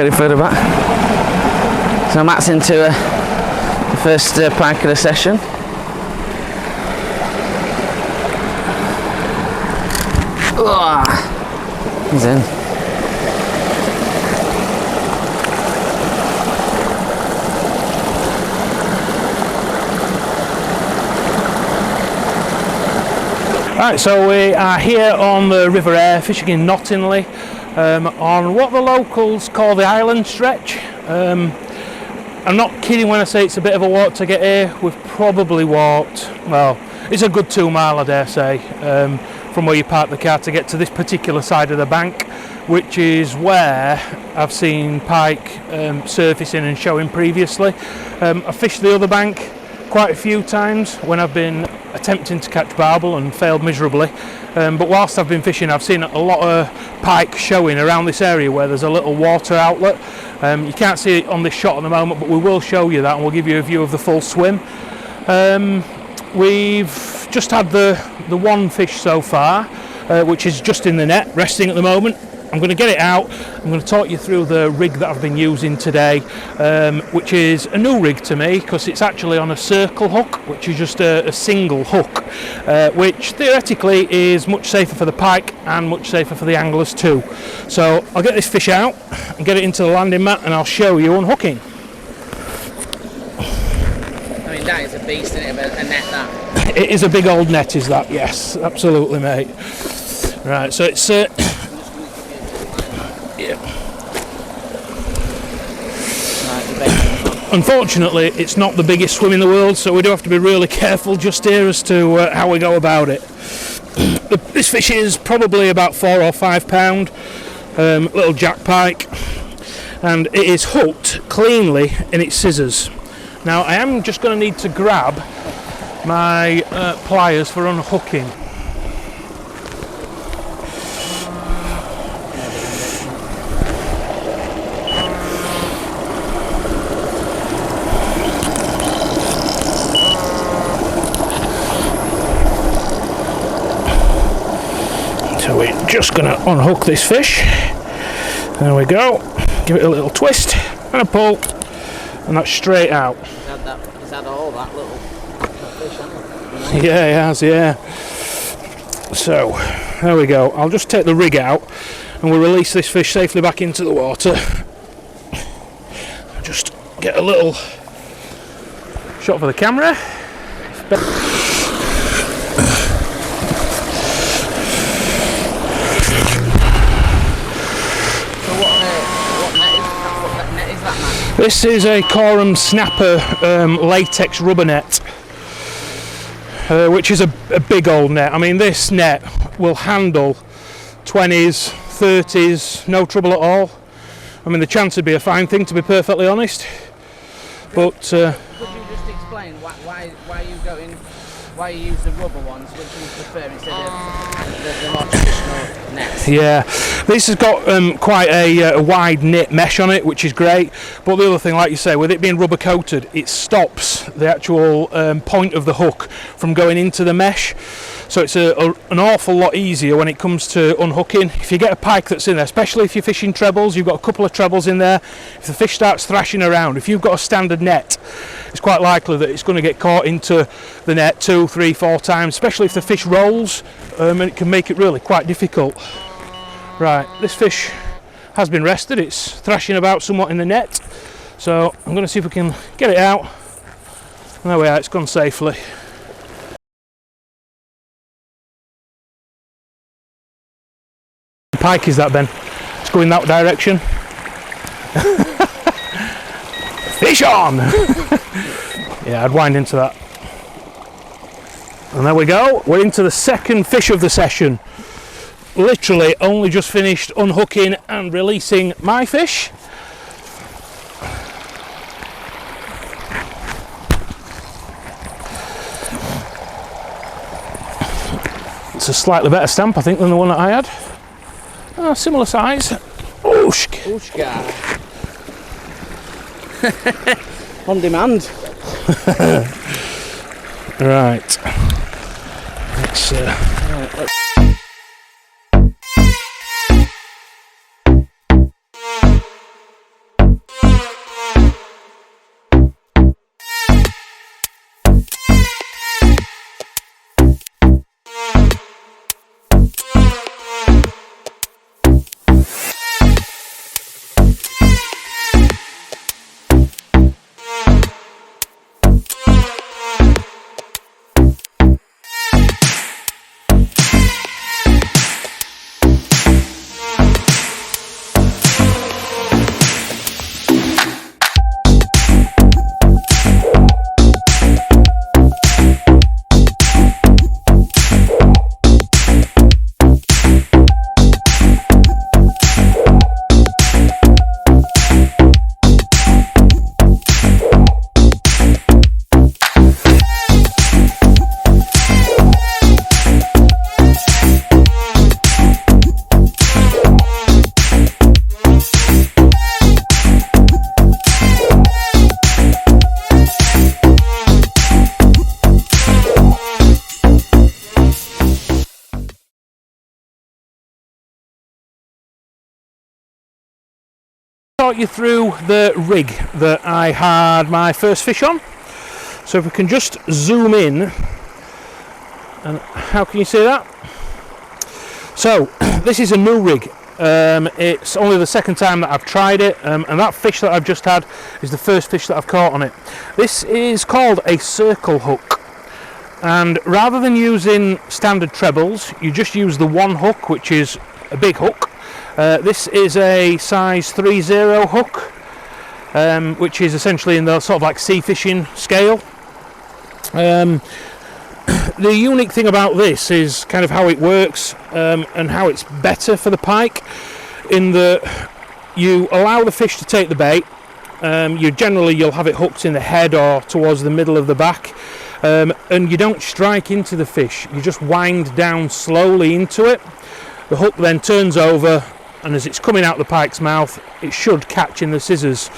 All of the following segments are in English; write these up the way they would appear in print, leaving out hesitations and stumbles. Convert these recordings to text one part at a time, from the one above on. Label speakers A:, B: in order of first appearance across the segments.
A: bit further back. So Matt's into the first pike of the session. He's in.
B: Right, so we are here on the River Aire, fishing in Knottingley, on what the locals call the island stretch. I'm not kidding when I say it's a bit of a walk to get here. We've probably walked, well, it's a good 2 mile, I dare say, from where you park the car to get to this particular side of the bank, which is where I've seen pike surfacing and showing previously. I've fished the other bank quite a few times when I've been attempting to catch barbel and failed miserably, but whilst I've been fishing I've seen a lot of pike showing around this area where there's a little water outlet. You can't see it on this shot at the moment, but we will show you that and we'll give you a view of the full swim. We've just had the one fish so far, which is just in the net, resting at the moment. I'm going to get it out. I'm going to talk you through the rig that I've been using today, which is a new rig to me because it's actually on a circle hook, which is just a single hook, which theoretically is much safer for the pike and much safer for the anglers too. So I'll get this fish out and get it into the landing mat and I'll show you unhooking.
A: I mean, that is a beast, isn't it? A net, that.
B: It is a big old net, is that? Yes, absolutely, mate. Right, so it's unfortunately, it's not the biggest swim in the world, so we do have to be really careful just here as to how we go about it. This fish is probably about 4 or 5 pound, little jack pike, and it is hooked cleanly in its scissors. Now, I am just going to need to grab my pliers for unhooking. So we're just going to unhook this fish. There we go. Give it a little twist and a pull, and that's straight out.
A: He's had all that little fish, hasn't he?
B: Yeah, he has, yeah. So, there we go. I'll just take the rig out and we'll release this fish safely back into the water. Just get a little shot for the camera. This is a Coram Snapper latex rubber net, which is a big old net. I mean, this net will handle 20s, 30s, no trouble at all. I mean, the chance would be a fine thing, to be perfectly honest. But
A: could you just explain why you use the rubber ones, which you prefer instead of the more traditional nets?
B: Yeah, this has got quite a wide knit mesh on it, which is great. But the other thing, like you say, with it being rubber coated, it stops the actual point of the hook from going into the mesh. So it's an awful lot easier when it comes to unhooking. If you get a pike that's in there, especially if you're fishing trebles, you've got a couple of trebles in there. If the fish starts thrashing around, if you've got a standard net, it's quite likely that it's going to get caught into the net 2, 3, 4 times, especially if the fish rolls, and it can make it really quite difficult. Right, this fish has been rested. It's thrashing about somewhat in the net, so I'm going to see if we can get it out. And there we are, it's gone safely. Pike is that, Ben? It's going that direction. Fish on! Yeah, I'd wind into that. And there we go, we're into the second fish of the session. Literally only just finished unhooking and releasing my fish. It's a slightly better stamp, I think, than the one that I had. Similar size.
A: Ooshka. On demand.
B: Right. talk you through the rig that I had my first fish on. So if we can just zoom in, and how can you see that? So this is a new rig. It's only the second time that I've tried it, and that fish that I've just had is the first fish that I've caught on it. This is called a circle hook, and rather than using standard trebles, you just use the one hook, which is a big hook. This is a size 3/0 hook, which is essentially in the sort of like sea fishing scale. The unique thing about this is kind of how it works, and how it's better for the pike, in that you allow the fish to take the bait. You'll have it hooked in the head or towards the middle of the back, and you don't strike into the fish, you just wind down slowly into it. The hook then turns over, and as it's coming out the pike's mouth, it should catch in the scissors.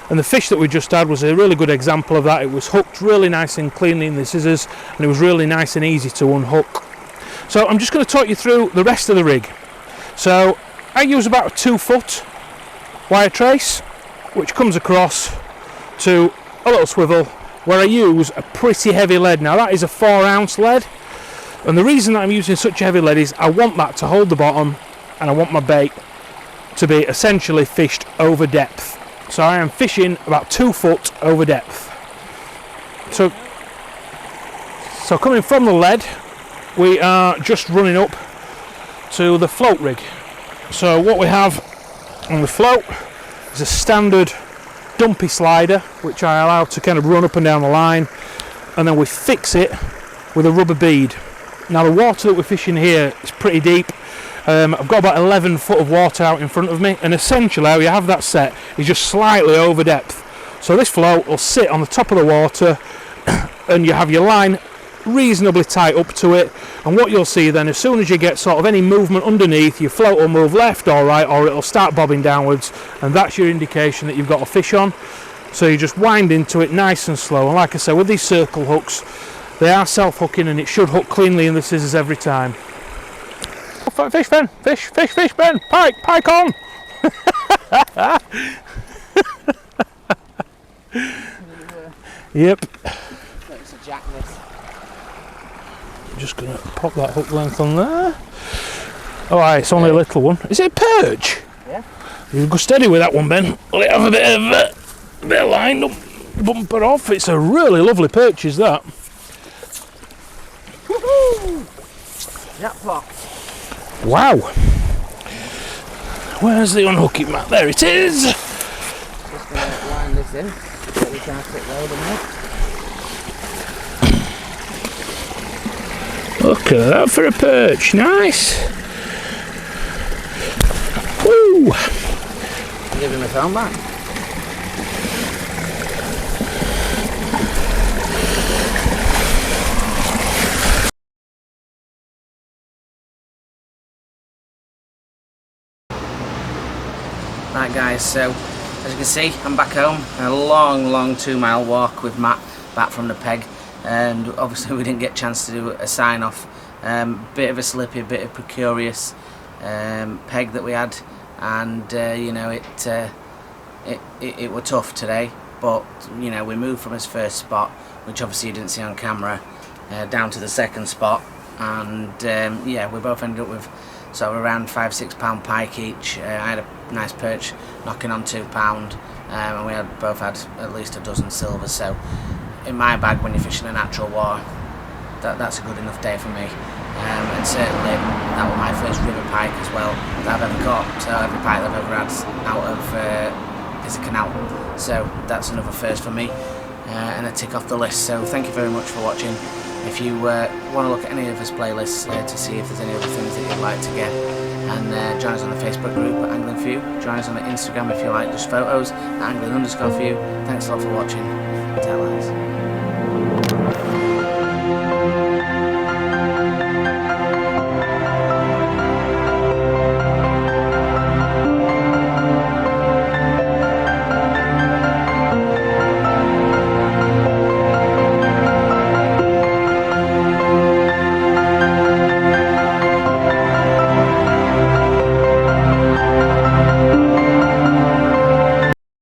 B: And the fish that we just had was a really good example of that. It was hooked really nice and cleanly in the scissors, and it was really nice and easy to unhook. So I'm just going to talk you through the rest of the rig. So I use about a 2-foot wire trace, which comes across to a little swivel, where I use a pretty heavy lead. Now that is a 4-ounce lead, and the reason that I'm using such a heavy lead is I want that to hold the bottom, and I want my bait to be essentially fished over depth. So I am fishing about 2 foot over depth. So coming from the lead, we are just running up to the float rig. So what we have on the float is a standard dumpy slider, which I allow to kind of run up and down the line, and then we fix it with a rubber bead. Now the water that we're fishing here is pretty deep. I've got about 11 foot of water out in front of me, and essentially how you have that set is just slightly over depth. So this float will sit on the top of the water, and you have your line reasonably tight up to it, and what you'll see then, as soon as you get sort of any movement underneath, your float will move left or right, or it'll start bobbing downwards, and that's your indication that you've got a fish on. So you just wind into it nice and slow, and like I said, with these circle hooks, they are self-hooking, and it should hook cleanly in the scissors every time. Fish, Ben! Fish, Ben! Pike on! Yep.
A: It's a jack this.
B: I'm just going to pop that hook length on there. Alright, it's only a little one. Is it a perch?
A: Yeah.
B: You go steady with that one, Ben. Will it have a bit of line? Don't bump it off. It's a really lovely perch, is that?
A: Woohoo! Jackpot.
B: Wow! Where's the unhooking mat? There it is!
A: Just going to line this in so we can't sit load on it.
B: Look at that for a perch, nice! Woo!
A: Give him a phone back. Right guys, so as you can see, I'm back home. A long 2-mile walk with Matt back from the peg, and obviously we didn't get a chance to do a sign off. Bit of a slippy, bit of precarious peg that we had, and you know, it were tough today, but you know, we moved from his first spot, which obviously you didn't see on camera, down to the second spot, and yeah, we both ended up with sort of around 5-6 pound pike each. I had a nice perch knocking on £2, and we both had at least a dozen silvers. So in my bag, when you're fishing a natural water, that's a good enough day for me. And certainly that was my first river pike as well that I've ever caught. So every pike that I've ever had out of is a canal. So that's another first for me, and a tick off the list. So thank you very much for watching. If you want to look at any of his playlists to see if there's any other things that you'd like to get, and join us on the Facebook group at Angling For You. Join us on the Instagram if you like just photos at Angling_For You. Thanks a lot for watching. Tell us.